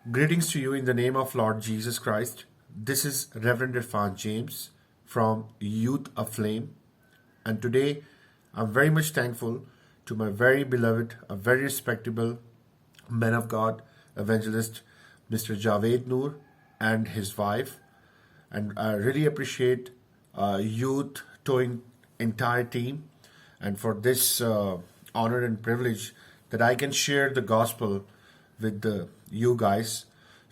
Greetings to you in the name of Lord Jesus Christ. This is Reverend Irfan James from Youth Aflame. And today I'm very much thankful to my very beloved, a very respectable man of God, evangelist, Mr. Javed Noor and his wife. And I really appreciate Youth Towing entire team and for this honor and privilege that I can share the gospel with you guys.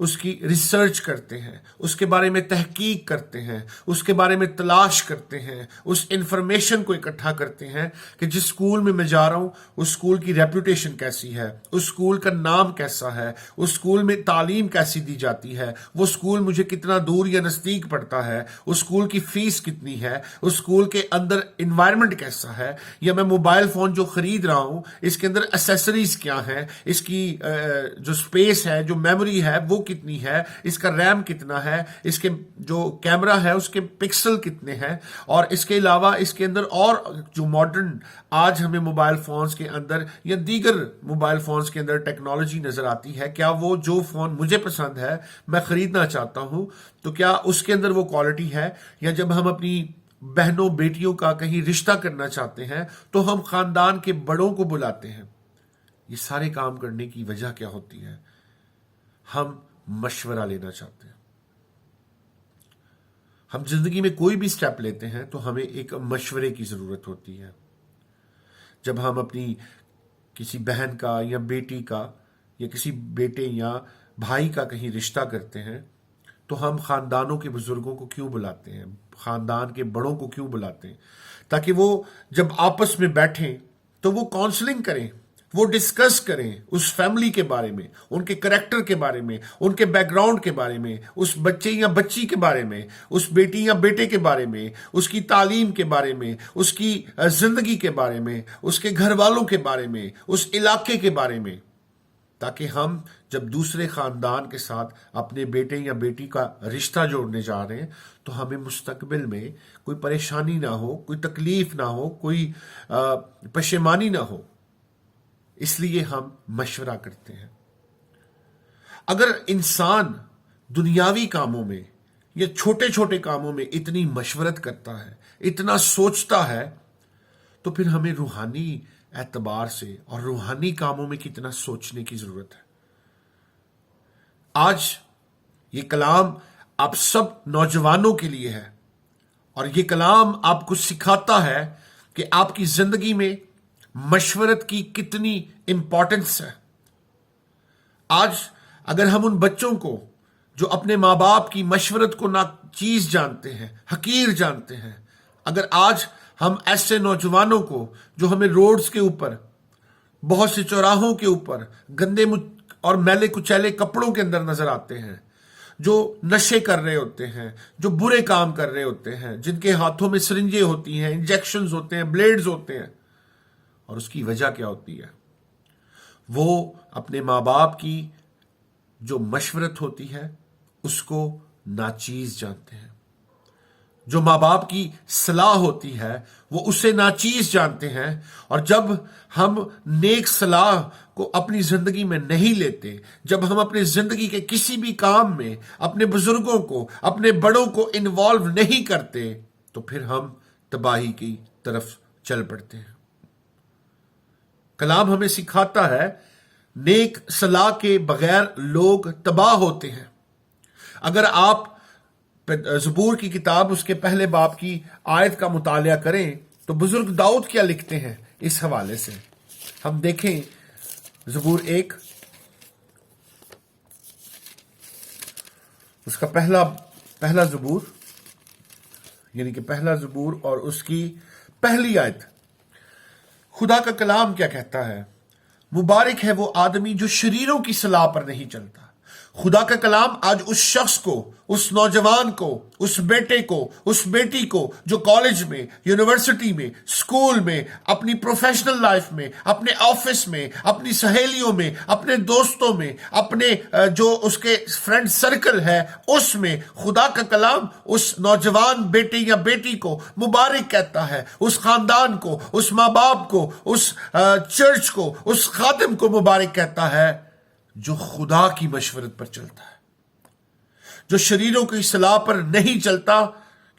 اس کی research کرتے ہیں، اس کے بارے میں تحقیق کرتے ہیں، اس کے بارے میں تلاش کرتے ہیں، اس انفارمیشن کو اکٹھا کرتے ہیں کہ جس سکول میں جا رہا ہوں اس سکول کی ریپوٹیشن کیسی ہے، اس سکول کا نام کیسا ہے، اس سکول میں تعلیم کیسی دی جاتی ہے، وہ سکول مجھے کتنا دور یا نزدیک پڑتا ہے، اس سکول کی فیس کتنی ہے، اس سکول کے اندر انوائرمنٹ کیسا ہے، یا میں موبائل فون جو خرید رہا ہوں اس کے اندر ایسیسریز کیا ہیں، اس کی جو سپیس ہے، جو میموری ہے وہ کتنی ہے، اس کا ریم کتنا ہے، اس کے جو کیمرہ ہے اس کے پکسل کتنے ہیں، اور اس کے علاوہ اس کے اندر اور جو ماڈرن آج ہمیں موبائل فونز کے اندر یا دیگر موبائل فونز کے اندر ٹیکنالوجی نظر آتی ہے، کیا وہ جو فون مجھے پسند ہے میں خریدنا چاہتا ہوں تو کیا اس کے اندر وہ کوالٹی ہے، یا جب ہم اپنی بہنوں بیٹیوں کا کہیں رشتہ کرنا چاہتے ہیں تو ہم خاندان کے بڑوں کو بلاتے ہیں۔ یہ سارے کام کرنے کی وجہ کیا ہوتی ہے؟ ہم مشورہ لینا چاہتے ہیں۔ ہم زندگی میں کوئی بھی سٹیپ لیتے ہیں تو ہمیں ایک مشورے کی ضرورت ہوتی ہے۔ جب ہم اپنی کسی بہن کا یا بیٹی کا یا کسی بیٹے یا بھائی کا کہیں رشتہ کرتے ہیں تو ہم خاندانوں کے بزرگوں کو کیوں بلاتے ہیں، خاندان کے بڑوں کو کیوں بلاتے ہیں؟ تاکہ وہ جب آپس میں بیٹھیں تو وہ کاؤنسلنگ کریں، وہ ڈسکس کریں اس فیملی کے بارے میں، ان کے کریکٹر کے بارے میں، ان کے بیک گراؤنڈ کے بارے میں، اس بچے یا بچی کے بارے میں، اس بیٹی یا بیٹے کے بارے میں، اس کی تعلیم کے بارے میں، اس کی زندگی کے بارے میں، اس کے گھر والوں کے بارے میں، اس علاقے کے بارے میں، تاکہ ہم جب دوسرے خاندان کے ساتھ اپنے بیٹے یا بیٹی کا رشتہ جوڑنے جا رہے ہیں تو ہمیں مستقبل میں کوئی پریشانی نہ ہو، کوئی تکلیف نہ ہو، کوئی پشیمانی نہ ہو، اس لیے ہم مشورہ کرتے ہیں۔ اگر انسان دنیاوی کاموں میں یا چھوٹے چھوٹے کاموں میں اتنی مشورت کرتا ہے، اتنا سوچتا ہے، تو پھر ہمیں روحانی اعتبار سے اور روحانی کاموں میں کتنا سوچنے کی ضرورت ہے۔ آج یہ کلام آپ سب نوجوانوں کے لیے ہے، اور یہ کلام آپ کو سکھاتا ہے کہ آپ کی زندگی میں مشورت کی کتنی امپورٹنس ہے۔ آج اگر ہم ان بچوں کو جو اپنے ماں باپ کی مشورت کو ناچیز جانتے ہیں، حقیر جانتے ہیں، اگر آج ہم ایسے نوجوانوں کو جو ہمیں روڈز کے اوپر، بہت سے چوراہوں کے اوپر گندے اور میلے کچیلے کپڑوں کے اندر نظر آتے ہیں، جو نشے کر رہے ہوتے ہیں، جو برے کام کر رہے ہوتے ہیں، جن کے ہاتھوں میں سرنجیں ہوتی ہیں، انجیکشنز ہوتے ہیں، بلیڈز ہوتے ہیں، اور اس کی وجہ کیا ہوتی ہے؟ وہ اپنے ماں باپ کی جو مشورت ہوتی ہے اس کو ناچیز جانتے ہیں، جو ماں باپ کی صلاح ہوتی ہے وہ اسے ناچیز جانتے ہیں، اور جب ہم نیک صلاح کو اپنی زندگی میں نہیں لیتے، جب ہم اپنی زندگی کے کسی بھی کام میں اپنے بزرگوں کو، اپنے بڑوں کو انوالو نہیں کرتے، تو پھر ہم تباہی کی طرف چل پڑتے ہیں۔ کلام ہمیں سکھاتا ہے نیک صلاح کے بغیر لوگ تباہ ہوتے ہیں۔ اگر آپ زبور کی کتاب اس کے پہلے باب کی آیت کا مطالعہ کریں تو بزرگ داؤد کیا لکھتے ہیں اس حوالے سے، ہم دیکھیں زبور 1 اس کا پہلا زبور، یعنی کہ پہلا زبور اور اس کی پہلی آیت۔ خدا کا کلام کیا کہتا ہے؟ مبارک ہے وہ آدمی جو شریروں کی صلاح پر نہیں چلتا۔ خدا کا کلام آج اس شخص کو، اس نوجوان کو، اس بیٹے کو، اس بیٹی کو جو کالج میں، یونیورسٹی میں، اسکول میں، اپنی پروفیشنل لائف میں، اپنے آفس میں، اپنی سہیلیوں میں، اپنے دوستوں میں، اپنے جو اس کے فرینڈ سرکل ہے اس میں، خدا کا کلام اس نوجوان بیٹے یا بیٹی کو مبارک کہتا ہے، اس خاندان کو، اس ماں باپ کو، اس چرچ کو، اس خادم کو مبارک کہتا ہے جو خدا کی مشورت پر چلتا ہے، جو شریروں کی صلاح پر نہیں چلتا،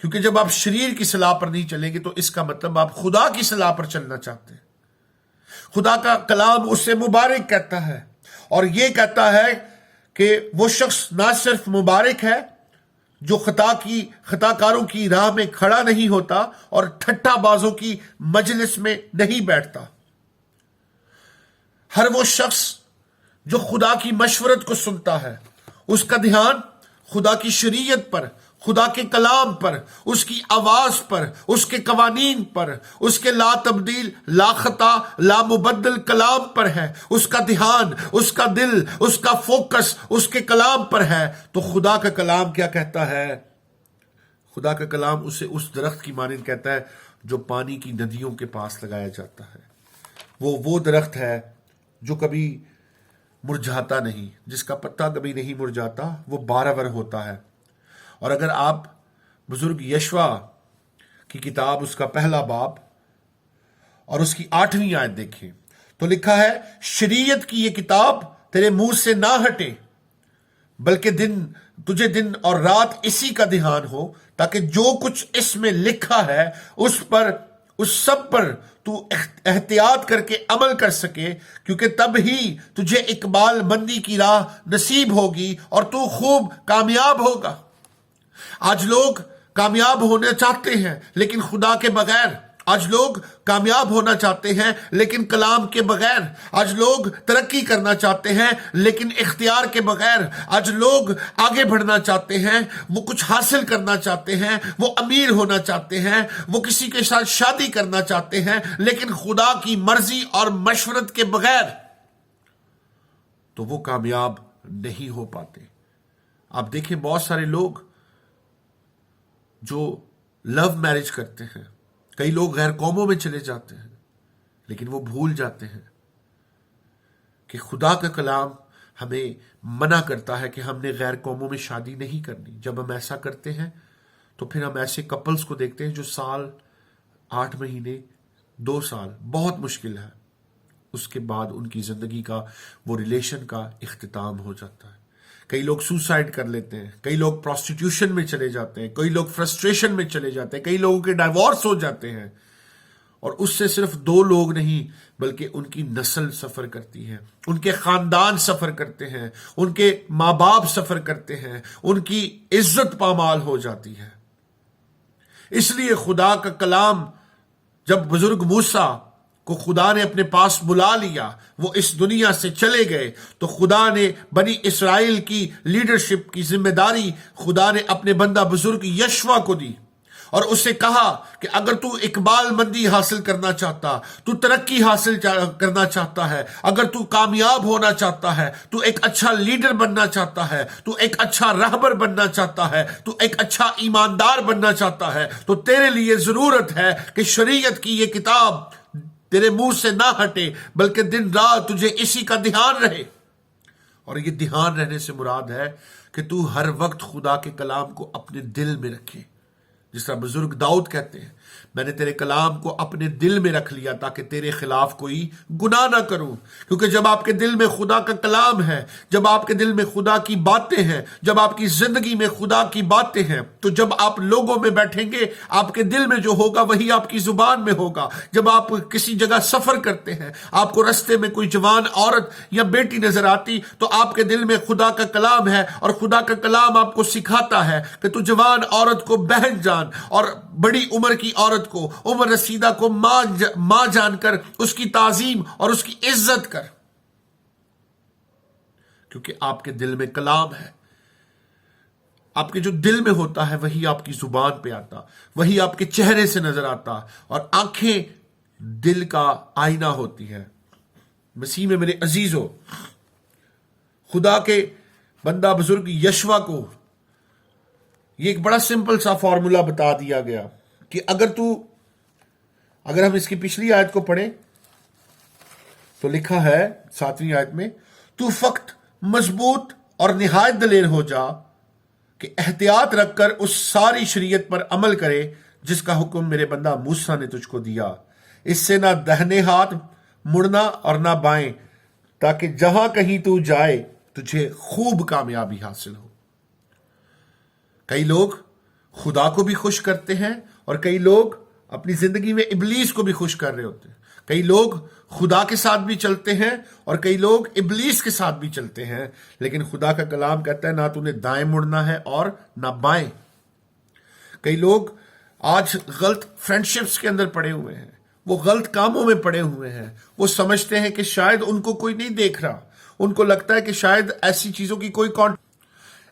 کیونکہ جب آپ شریر کی صلاح پر نہیں چلیں گے تو اس کا مطلب آپ خدا کی صلاح پر چلنا چاہتے ہیں۔ خدا کا کلام اس سے مبارک کہتا ہے، اور یہ کہتا ہے کہ وہ شخص نہ صرف مبارک ہے جو خطا کاروں کی راہ میں کھڑا نہیں ہوتا اور ٹھٹا بازوں کی مجلس میں نہیں بیٹھتا۔ ہر وہ شخص جو خدا کی مشورت کو سنتا ہے اس کا دھیان خدا کی شریعت پر، خدا کے کلام پر، اس کی آواز پر، اس کے قوانین پر، اس کے لا تبدیل، لا خطا، لا مبدل کلام پر ہے، اس کا دھیان، اس کا دل، اس کا فوکس اس کے کلام پر ہے، تو خدا کا کلام کیا کہتا ہے؟ خدا کا کلام اسے اس درخت کی مانند کہتا ہے جو پانی کی ندیوں کے پاس لگایا جاتا ہے۔ وہ درخت ہے جو کبھی مرجھاتا نہیں، جس کا پتا کبھی نہیں مرجھاتا، وہ بارآور ہوتا ہے۔ اور اگر آپ بزرگ یشوع کی کتاب، اس کا پہلا باب اور اس کی 8ویں آیت دیکھیں تو لکھا ہے، شریعت کی یہ کتاب تیرے منہ سے نہ ہٹے، بلکہ تجھے دن اور رات اسی کا دھیان ہو، تاکہ جو کچھ اس میں لکھا ہے اس سب پر تو احتیاط کر کے عمل کر سکے، کیونکہ تب ہی تجھے اقبال مندی کی راہ نصیب ہوگی اور تو خوب کامیاب ہوگا۔ آج لوگ کامیاب ہونا چاہتے ہیں لیکن خدا کے بغیر، آج لوگ کامیاب ہونا چاہتے ہیں لیکن کلام کے بغیر، آج لوگ ترقی کرنا چاہتے ہیں لیکن اختیار کے بغیر، آج لوگ آگے بڑھنا چاہتے ہیں، وہ کچھ حاصل کرنا چاہتے ہیں، وہ امیر ہونا چاہتے ہیں، وہ کسی کے ساتھ شادی کرنا چاہتے ہیں، لیکن خدا کی مرضی اور مشورت کے بغیر تو وہ کامیاب نہیں ہو پاتے۔ آپ دیکھیں بہت سارے لوگ جو لو میرج کرتے ہیں، کئی لوگ غیر قوموں میں چلے جاتے ہیں، لیکن وہ بھول جاتے ہیں کہ خدا کا کلام ہمیں منع کرتا ہے کہ ہم نے غیر قوموں میں شادی نہیں کرنی۔ جب ہم ایسا کرتے ہیں تو پھر ہم ایسے کپلز کو دیکھتے ہیں جو سال، 8 مہینے، 2 سال، بہت مشکل ہے، اس کے بعد ان کی زندگی کا وہ ریلیشن کا اختتام ہو جاتا ہے۔ کئی لوگ سوسائڈ کر لیتے ہیں، کئی لوگ پروسٹیٹیوشن میں چلے جاتے ہیں، کئی لوگ فرسٹریشن میں چلے جاتے ہیں، کئی لوگوں کے ڈائیورس ہو جاتے ہیں، اور اس سے صرف 2 لوگ نہیں بلکہ ان کی نسل سفر کرتی ہے، ان کے خاندان سفر کرتے ہیں، ان کے ماں باپ سفر کرتے ہیں، ان کی عزت پامال ہو جاتی ہے۔ اس لیے خدا کا کلام، جب بزرگ موسیٰ کو خدا نے اپنے پاس بلا لیا، وہ اس دنیا سے چلے گئے، تو خدا نے بنی اسرائیل کی لیڈرشپ کی ذمہ داری خدا نے اپنے بندہ بزرگ یشوع کو دی، اور اسے کہا کہ اگر تو اقبال مندی حاصل کرنا چاہتا، تو ترقی حاصل کرنا چاہتا ہے، اگر تو کامیاب ہونا چاہتا ہے، تو ایک اچھا لیڈر بننا چاہتا ہے، تو ایک اچھا رہبر بننا چاہتا ہے، تو ایک اچھا ایماندار بننا چاہتا ہے، تو تیرے لیے ضرورت ہے کہ شریعت کی یہ کتاب تیرے منہ سے نہ ہٹے، بلکہ دن رات تجھے اسی کا دھیان رہے۔ اور یہ دھیان رہنے سے مراد ہے کہ تو ہر وقت خدا کے کلام کو اپنے دل میں رکھے، جس طرح بزرگ داؤد کہتے ہیں، میں نے تیرے کلام کو اپنے دل میں رکھ لیا تاکہ تیرے خلاف کوئی گناہ نہ کروں۔ کیونکہ جب آپ کے دل میں خدا کا کلام ہے، جب آپ کے دل میں خدا کی باتیں ہیں، جب آپ کی زندگی میں خدا کی باتیں ہیں، تو جب آپ لوگوں میں بیٹھیں گے، آپ کے دل میں جو ہوگا وہی آپ کی زبان میں ہوگا۔ جب آپ کسی جگہ سفر کرتے ہیں، آپ کو رستے میں کوئی جوان عورت یا بیٹی نظر آتی، تو آپ کے دل میں خدا کا کلام ہے، اور خدا کا کلام آپ کو سکھاتا ہے کہ تو جوان عورت کو بہن جان، اور بڑی عمر کی عورت کو، عمر رسیدہ کو ماں جان کر اس کی تعظیم اور اس کی عزت کر، کیونکہ آپ کے دل میں کلام ہے۔ آپ کے جو دل میں ہوتا ہے وہی آپ کی زبان پہ آتا، وہی آپ کے چہرے سے نظر آتا، اور آنکھیں دل کا آئینہ ہوتی ہے۔ مسیح میں میرے عزیزو، خدا کے بندہ بزرگ یشوع کو یہ ایک بڑا سمپل سا فارمولا بتا دیا گیا کہ اگر ہم اس کی پچھلی آیت کو پڑھیں تو لکھا ہے 7ویں آیت میں، تو فقط مضبوط اور نہایت دلیر ہو جا کہ احتیاط رکھ کر اس ساری شریعت پر عمل کرے جس کا حکم میرے بندہ موسیٰ نے تجھ کو دیا، اس سے نہ دہنے ہاتھ مڑنا اور نہ بائیں، تاکہ جہاں کہیں تو جائے تجھے خوب کامیابی حاصل ہو۔ کئی لوگ خدا کو بھی خوش کرتے ہیں، اور کئی لوگ اپنی زندگی میں ابلیس کو بھی خوش کر رہے ہوتے ہیں۔ کئی لوگ خدا کے ساتھ بھی چلتے ہیں اور کئی لوگ ابلیس کے ساتھ بھی چلتے ہیں، لیکن خدا کا کلام کہتا ہے نہ تو نے دائیں مڑنا ہے اور نہ بائیں۔ کئی لوگ آج غلط فرینڈشپس کے اندر پڑے ہوئے ہیں، وہ غلط کاموں میں پڑے ہوئے ہیں، وہ سمجھتے ہیں کہ شاید ان کو کوئی نہیں دیکھ رہا، ان کو لگتا ہے کہ شاید ایسی چیزوں کی کوئی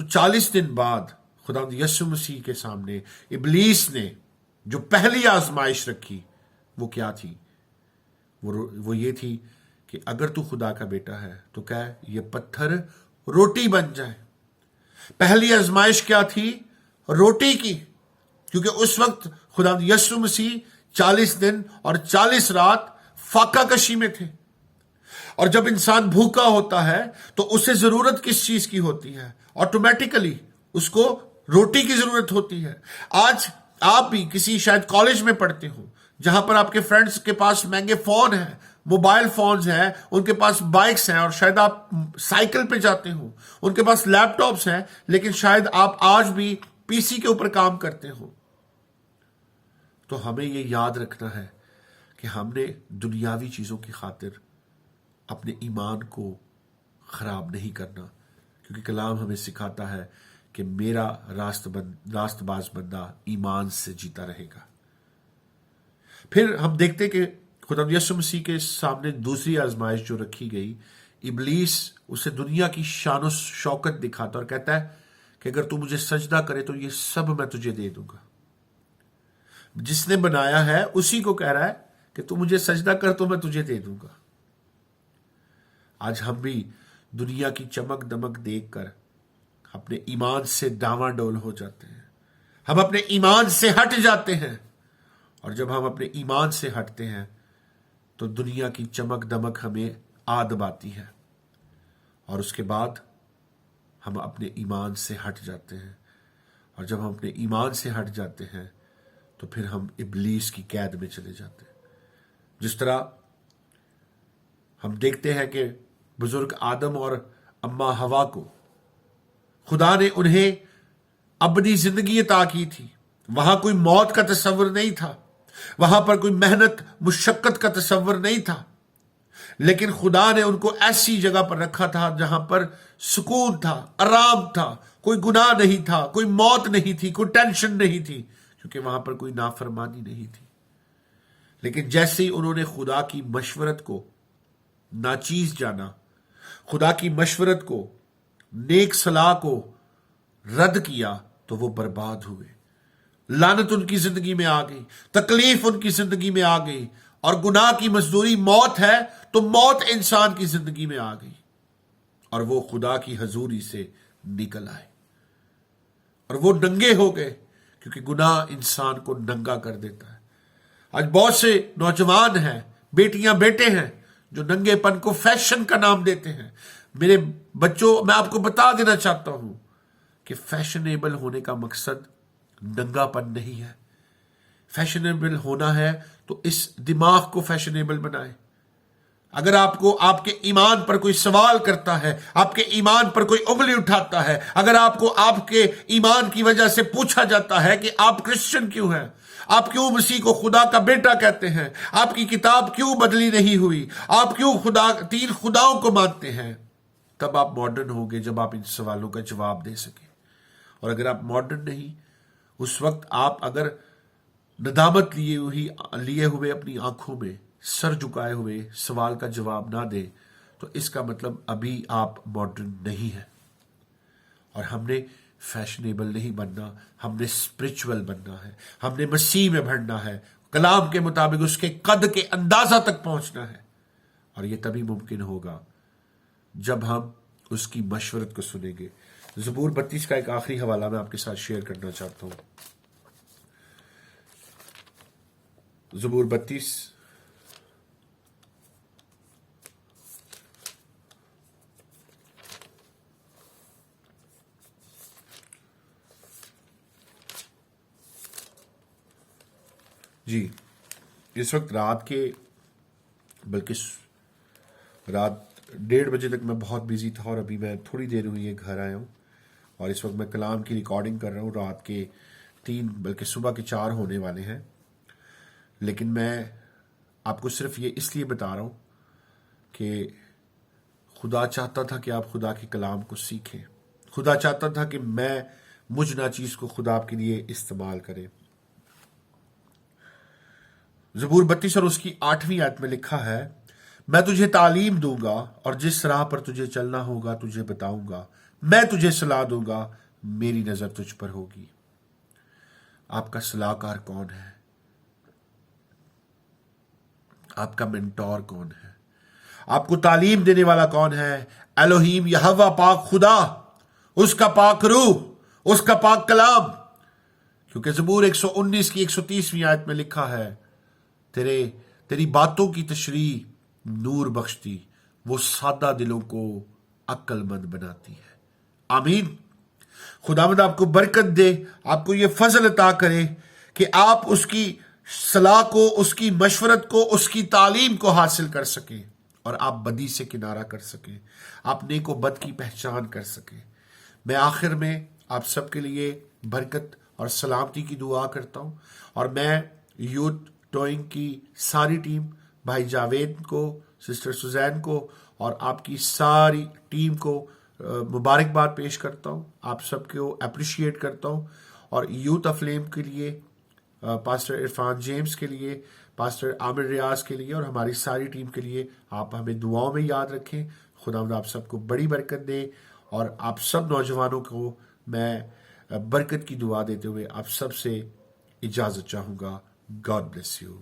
تو 40 دن بعد خداوند یسوع مسیح کے سامنے ابلیس نے جو پہلی آزمائش رکھی وہ کیا تھی؟ وہ یہ تھی کہ اگر تو خدا کا بیٹا ہے تو کہہ یہ پتھر روٹی بن جائے۔ پہلی آزمائش کیا تھی؟ روٹی کی، کیونکہ اس وقت خداوند یسوع مسیح 40 دن اور 40 رات فاقہ کشی میں تھے، اور جب انسان بھوکا ہوتا ہے تو اسے ضرورت کس چیز کی ہوتی ہے؟ آٹومیٹیکلی اس کو روٹی کی ضرورت ہوتی ہے۔ آج آپ بھی کسی شاید کالج میں پڑھتے ہو جہاں پر آپ کے فرینڈز کے پاس مہنگے فون ہیں، موبائل فونز ہیں، ان کے پاس بائکس ہیں، اور شاید آپ سائیکل پہ جاتے ہو، ان کے پاس لیپ ٹاپس ہیں، لیکن شاید آپ آج بھی پی سی کے اوپر کام کرتے ہو۔ تو ہمیں یہ یاد رکھنا ہے کہ ہم نے دنیاوی چیزوں کی خاطر اپنے ایمان کو خراب نہیں کرنا، کیونکہ کلام ہمیں سکھاتا ہے کہ میرا راست باز بندہ ایمان سے جیتا رہے گا۔ پھر ہم دیکھتے کہ خدا یسوع مسیح کے سامنے دوسری آزمائش جو رکھی گئی، ابلیس اسے دنیا کی شان و شوکت دکھاتا اور کہتا ہے کہ اگر تو مجھے سجدہ کرے تو یہ سب میں تجھے دے دوں گا۔ جس نے بنایا ہے اسی کو کہہ رہا ہے کہ تو مجھے سجدہ کر تو میں تجھے دے دوں گا۔ آج ہم بھی دنیا کی چمک دمک دیکھ کر اپنے ایمان سے ڈاواں ڈول ہو جاتے ہیں، ہم اپنے ایمان سے ہٹ جاتے ہیں، اور جب ہم اپنے ایمان سے ہٹتے ہیں تو دنیا کی چمک دمک ہمیں آدب آتی ہے، اور اس کے بعد ہم اپنے ایمان سے ہٹ جاتے ہیں، اور جب ہم اپنے ایمان سے ہٹ جاتے ہیں تو پھر ہم ابلیس کی قید میں چلے جاتے ہیں۔ جس طرح ہم دیکھتے ہیں کہ بزرگ آدم اور اماں ہوا کو خدا نے انہیں ابدی زندگی عطا کی تھی، وہاں کوئی موت کا تصور نہیں تھا، وہاں پر کوئی محنت مشقت کا تصور نہیں تھا، لیکن خدا نے ان کو ایسی جگہ پر رکھا تھا جہاں پر سکون تھا، آرام تھا، کوئی گناہ نہیں تھا، کوئی موت نہیں تھی، کوئی ٹینشن نہیں تھی، کیونکہ وہاں پر کوئی نافرمانی نہیں تھی۔ لیکن جیسے ہی انہوں نے خدا کی مشورت کو ناچیز جانا، خدا کی مشورت کو، نیک صلاح کو رد کیا، تو وہ برباد ہوئے۔ لعنت ان کی زندگی میں آ گئی، تکلیف ان کی زندگی میں آ گئی، اور گناہ کی مزدوری موت ہے، تو موت انسان کی زندگی میں آ گئی، اور وہ خدا کی حضوری سے نکل آئے، اور وہ ننگے ہو گئے، کیونکہ گناہ انسان کو ننگا کر دیتا ہے۔ آج بہت سے نوجوان ہیں، بیٹیاں بیٹے ہیں، جو ننگے پن کو فیشن کا نام دیتے ہیں۔ میرے بچوں، میں آپ کو بتا دینا چاہتا ہوں کہ فیشنیبل ہونے کا مقصد ننگا پن نہیں ہے۔ فیشنیبل ہونا ہے تو اس دماغ کو فیشنیبل بنائے۔ اگر آپ کو آپ کے ایمان پر کوئی سوال کرتا ہے، آپ کے ایمان پر کوئی انگلی اٹھاتا ہے، اگر آپ کو آپ کے ایمان کی وجہ سے پوچھا جاتا ہے کہ آپ کرسچن کیوں ہیں، آپ کیوں مسیح کو خدا کا بیٹا کہتے ہیں، آپ کی کتاب کیوں بدلی نہیں ہوئی، آپ کیوں تین خداؤں کو مانتے ہیں، تب آپ ماڈرن ہوں گے جب آپ ان سوالوں کا جواب دے سکیں۔ اور اگر آپ ماڈرن نہیں، اس وقت آپ اگر ندامت لیے ہوئے اپنی آنکھوں میں سر جھکائے ہوئے سوال کا جواب نہ دیں، تو اس کا مطلب ابھی آپ ماڈرن نہیں ہیں۔ اور ہم نے فیشنیبل نہیں بننا، ہم نے اسپرچول بننا ہے، ہم نے مسیح میں بڑھنا ہے، کلام کے مطابق اس کے قد کے اندازہ تک پہنچنا ہے، اور یہ تبھی ممکن ہوگا جب ہم اس کی مشورت کو سنیں گے۔ زبور 32 کا ایک آخری حوالہ میں آپ کے ساتھ شیئر کرنا چاہتا ہوں۔ زبور 32 جی، اس وقت بلکہ رات 1:30 بجے تک میں بہت بیزی تھا، اور ابھی میں تھوڑی دیر ہوئی ہے گھر آیا ہوں، اور اس وقت میں کلام کی ریکارڈنگ کر رہا ہوں۔ رات کے 3 بلکہ صبح کے 4 ہونے والے ہیں، لیکن میں آپ کو صرف یہ اس لیے بتا رہا ہوں کہ خدا چاہتا تھا کہ آپ خدا کے کلام کو سیکھیں، خدا چاہتا تھا کہ مجھ ناچیز کو خدا آپ کے لیے استعمال کرے۔ زبور 32 اور اس کی 8ویں آیت میں لکھا ہے، میں تجھے تعلیم دوں گا اور جس راہ پر تجھے چلنا ہوگا تجھے بتاؤں گا، میں تجھے صلاح دوں گا، میری نظر تجھ پر ہوگی۔ آپ کا صلاح کار کون ہے؟ آپ کا منٹور کون ہے؟ آپ کو تعلیم دینے والا کون ہے؟ الوہیم یہوہ پاک خدا، اس کا پاک روح، اس کا پاک کلام۔ کیونکہ زبور 119 کی 130ویں آیت میں لکھا ہے، تیری باتوں کی تشریح نور بخشتی، وہ سادہ دلوں کو عقل مند بناتی ہے۔ آمین۔ خداوند آپ کو برکت دے، آپ کو یہ فضل عطا کرے کہ آپ اس کی صلاح کو، اس کی مشورت کو، اس کی تعلیم کو حاصل کر سکیں، اور آپ بدی سے کنارہ کر سکیں، آپ نیک و بد کی پہچان کر سکیں۔ میں آخر میں آپ سب کے لیے برکت اور سلامتی کی دعا کرتا ہوں، اور میں یوتھ ٹوئنگ کی ساری ٹیم، بھائی جاوید کو، سسٹر سوزین کو، اور آپ کی ساری ٹیم کو مبارکباد پیش کرتا ہوں، آپ سب کو اپریشیٹ کرتا ہوں، اور یوتھ افلیم کے لیے پاسٹر عرفان جیمز کے لیے، پاسٹر عامر ریاض کے لیے، اور ہماری ساری ٹیم کے لیے آپ ہمیں دعاؤں میں یاد رکھیں۔ خداوند آپ سب کو بڑی برکت دے، اور آپ سب نوجوانوں کو میں برکت کی دعا دیتے ہوئے آپ سب سے اجازت چاہوں گا۔ God bless you.